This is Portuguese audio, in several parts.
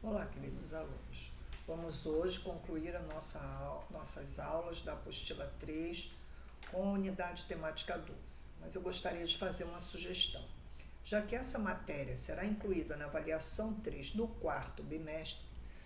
Olá, queridos alunos. Vamos hoje concluir nossas aulas da apostila 3 com a unidade temática 12. Mas eu gostaria de fazer uma sugestão. Já que essa matéria será incluída na avaliação 3 do quarto bimestre,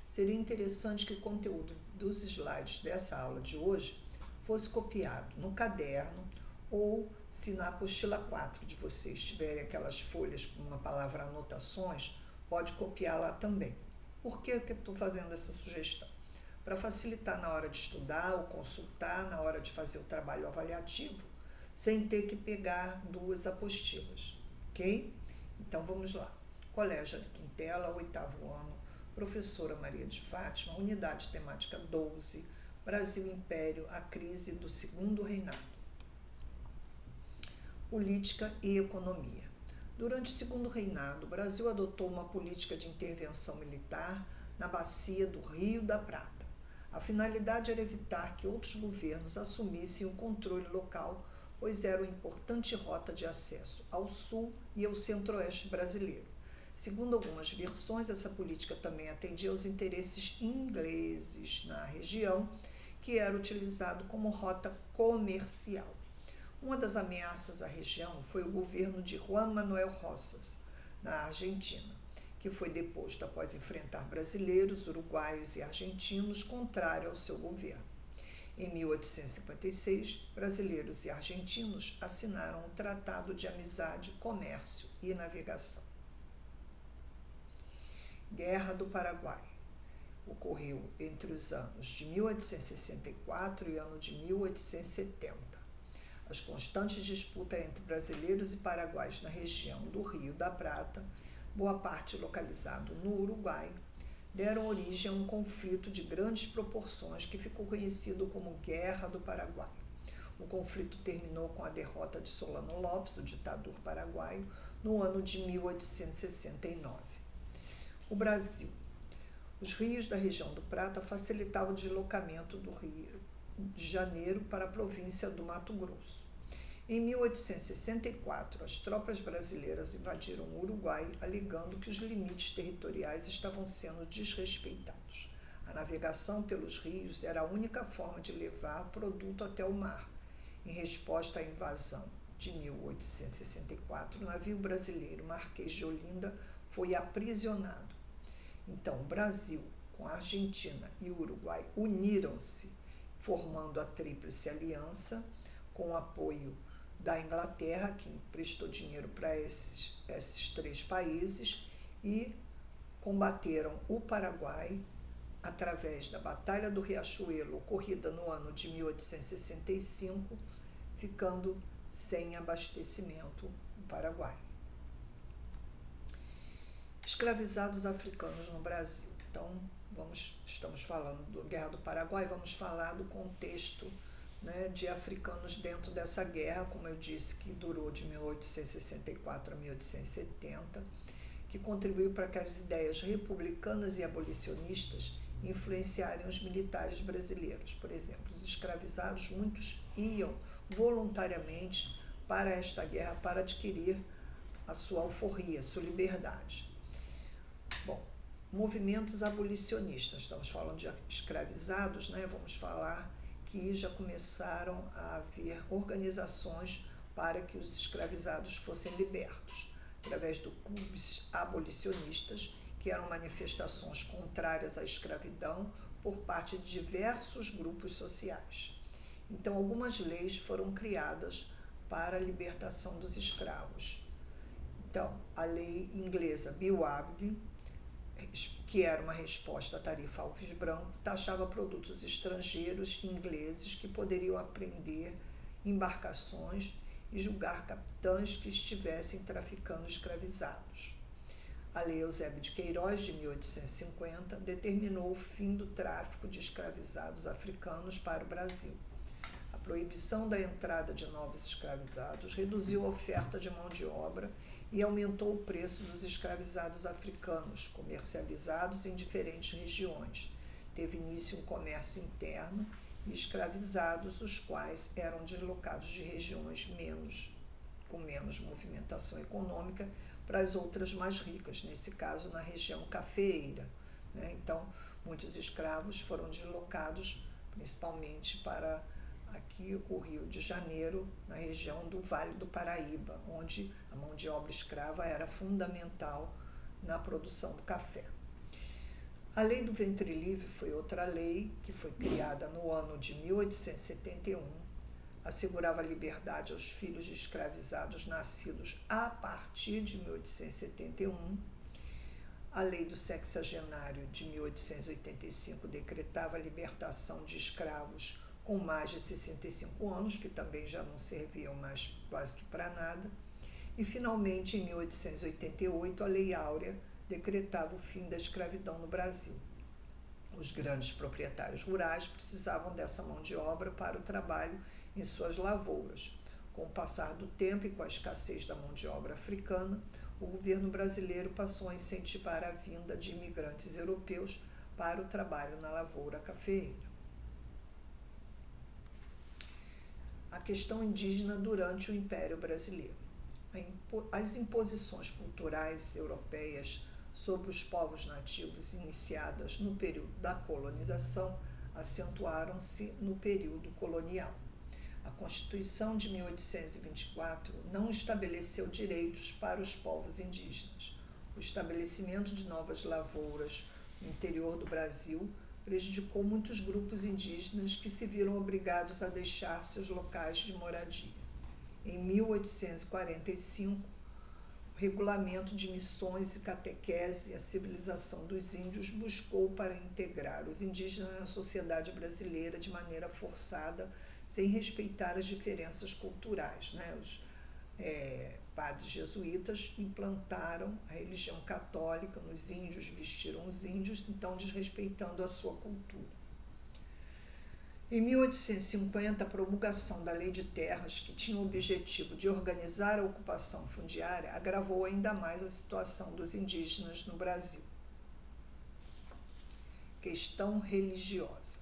seria interessante que o conteúdo dos slides dessa aula de hoje fosse copiado no caderno ou, se na apostila 4 de vocês tiverem aquelas folhas com uma palavra anotações, pode copiar lá também. Por que eu estou fazendo essa sugestão? Para facilitar na hora de estudar ou consultar, na hora de fazer o trabalho avaliativo, sem ter que pegar duas apostilas, ok? Então vamos lá. Colégio de Quintela, 8º ano, professora Maria de Fátima, unidade temática 12, Brasil Império, a crise do segundo reinado. Política e economia. Durante o segundo reinado, o Brasil adotou uma política de intervenção militar na bacia do Rio da Prata. A finalidade era evitar que outros governos assumissem o controle local, pois era uma importante rota de acesso ao sul e ao centro-oeste brasileiro. Segundo algumas versões, essa política também atendia aos interesses ingleses na região, que era utilizado como rota comercial. Uma das ameaças à região foi o governo de Juan Manuel Rosas, na Argentina, que foi deposto após enfrentar brasileiros, uruguaios e argentinos contrários ao seu governo. Em 1856, brasileiros e argentinos assinaram o Tratado de Amizade, Comércio e Navegação. Guerra do Paraguai. Ocorreu entre os anos de 1864 e ano de 1870. As constantes disputas entre brasileiros e paraguaios na região do Rio da Prata, boa parte localizado no Uruguai, deram origem a um conflito de grandes proporções que ficou conhecido como Guerra do Paraguai. O conflito terminou com a derrota de Solano Lopes, o ditador paraguaio, no ano de 1869. O Brasil. Os rios da região do Prata facilitavam o deslocamento do Rio de Janeiro para a província do Mato Grosso. Em 1864, as tropas brasileiras invadiram o Uruguai, alegando que os limites territoriais estavam sendo desrespeitados. A navegação pelos rios era a única forma de levar produto até o mar. Em resposta à invasão de 1864, o navio brasileiro Marquês de Olinda foi aprisionado. Então, o Brasil, com a Argentina e o Uruguai, uniram-se, formando a Tríplice Aliança, com o apoio da Inglaterra, que emprestou dinheiro para esses três países, e combateram o Paraguai através da Batalha do Riachuelo, ocorrida no ano de 1865, ficando sem abastecimento o Paraguai. Escravizados africanos no Brasil. Então, estamos falando da Guerra do Paraguai, vamos falar do contexto, de africanos dentro dessa guerra, como eu disse, que durou de 1864 a 1870, que contribuiu para que as ideias republicanas e abolicionistas influenciarem os militares brasileiros. Por exemplo, os escravizados, muitos iam voluntariamente para esta guerra para adquirir a sua alforria, a sua liberdade. Bom, movimentos abolicionistas, estamos falando de escravizados, vamos falar que já começaram a haver organizações para que os escravizados fossem libertos, através do clubes abolicionistas, que eram manifestações contrárias à escravidão por parte de diversos grupos sociais. Então, algumas leis foram criadas para a libertação dos escravos. Então, a lei inglesa Bill Abd, que era uma resposta à tarifa Alves Branco, taxava produtos estrangeiros e ingleses que poderiam apreender embarcações e julgar capitães que estivessem traficando escravizados. A Lei Eusébio de Queiroz, de 1850, determinou o fim do tráfico de escravizados africanos para o Brasil. A proibição da entrada de novos escravizados reduziu a oferta de mão de obra e aumentou o preço dos escravizados africanos, comercializados em diferentes regiões. Teve início um comércio interno e escravizados, os quais eram deslocados de regiões com menos movimentação econômica para as outras mais ricas, nesse caso na região cafeeira, né? Então, muitos escravos foram deslocados principalmente para aqui o Rio de Janeiro, na região do Vale do Paraíba, onde a mão de obra escrava era fundamental na produção do café. A Lei do Ventre Livre foi outra lei que foi criada no ano de 1871, assegurava liberdade aos filhos de escravizados nascidos a partir de 1871. A Lei do Sexagenário de 1885 decretava a libertação de escravos com mais de 65 anos, que também já não serviam mais quase que para nada. E, finalmente, em 1888, a Lei Áurea decretava o fim da escravidão no Brasil. Os grandes proprietários rurais precisavam dessa mão de obra para o trabalho em suas lavouras. Com o passar do tempo e com a escassez da mão de obra africana, o governo brasileiro passou a incentivar a vinda de imigrantes europeus para o trabalho na lavoura cafeeira. A questão indígena durante o Império Brasileiro. As imposições culturais europeias sobre os povos nativos iniciadas no período da colonização acentuaram-se no período colonial. A Constituição de 1824 não estabeleceu direitos para os povos indígenas. O estabelecimento de novas lavouras no interior do Brasil prejudicou muitos grupos indígenas que se viram obrigados a deixar seus locais de moradia. Em 1845, o Regulamento de Missões e Catequese e a Civilização dos Índios buscou para integrar os indígenas na sociedade brasileira de maneira forçada, sem respeitar as diferenças culturais, né? Os padres jesuítas implantaram a religião católica nos índios, vestiram os índios, então desrespeitando a sua cultura. Em 1850, a promulgação da Lei de Terras, que tinha o objetivo de organizar a ocupação fundiária, agravou ainda mais a situação dos indígenas no Brasil. Questão religiosa.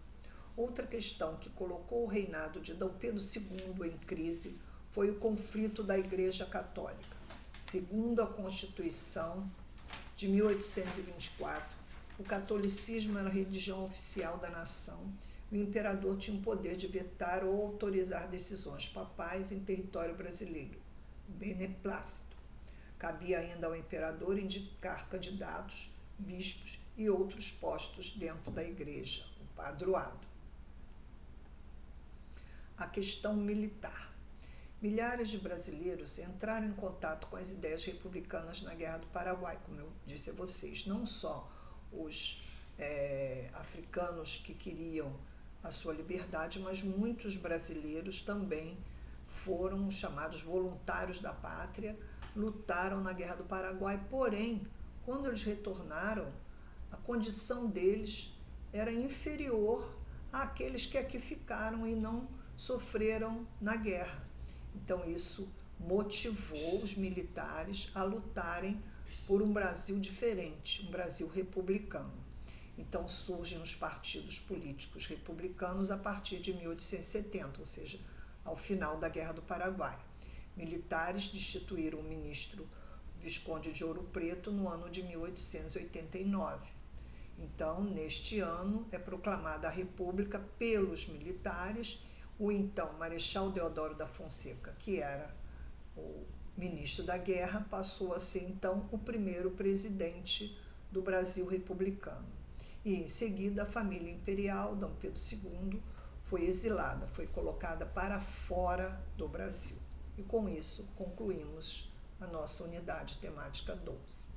Outra questão que colocou o reinado de Dom Pedro II em crise foi o conflito da Igreja Católica. Segundo a Constituição de 1824, o catolicismo era a religião oficial da nação. O imperador tinha o poder de vetar ou autorizar decisões papais em território brasileiro, beneplácito. Cabia ainda ao imperador indicar candidatos, bispos e outros postos dentro da igreja, o padroado. A questão militar. Milhares de brasileiros entraram em contato com as ideias republicanas na Guerra do Paraguai, como eu disse a vocês, não só os africanos que queriam a sua liberdade, mas muitos brasileiros também foram chamados voluntários da pátria, lutaram na Guerra do Paraguai, porém, quando eles retornaram, a condição deles era inferior àqueles que aqui ficaram e não sofreram na guerra. Então, isso motivou os militares a lutarem por um Brasil diferente, um Brasil republicano. Então surgem os partidos políticos republicanos a partir de 1870, ou seja, ao final da Guerra do Paraguai. Militares destituíram o ministro Visconde de Ouro Preto no ano de 1889. Então, neste ano, é proclamada a República pelos militares. O então Marechal Deodoro da Fonseca, que era o ministro da Guerra, passou a ser então o primeiro presidente do Brasil republicano. E, em seguida, a família imperial, Dom Pedro II, foi exilada, foi colocada para fora do Brasil. E, com isso, concluímos a nossa unidade temática 12.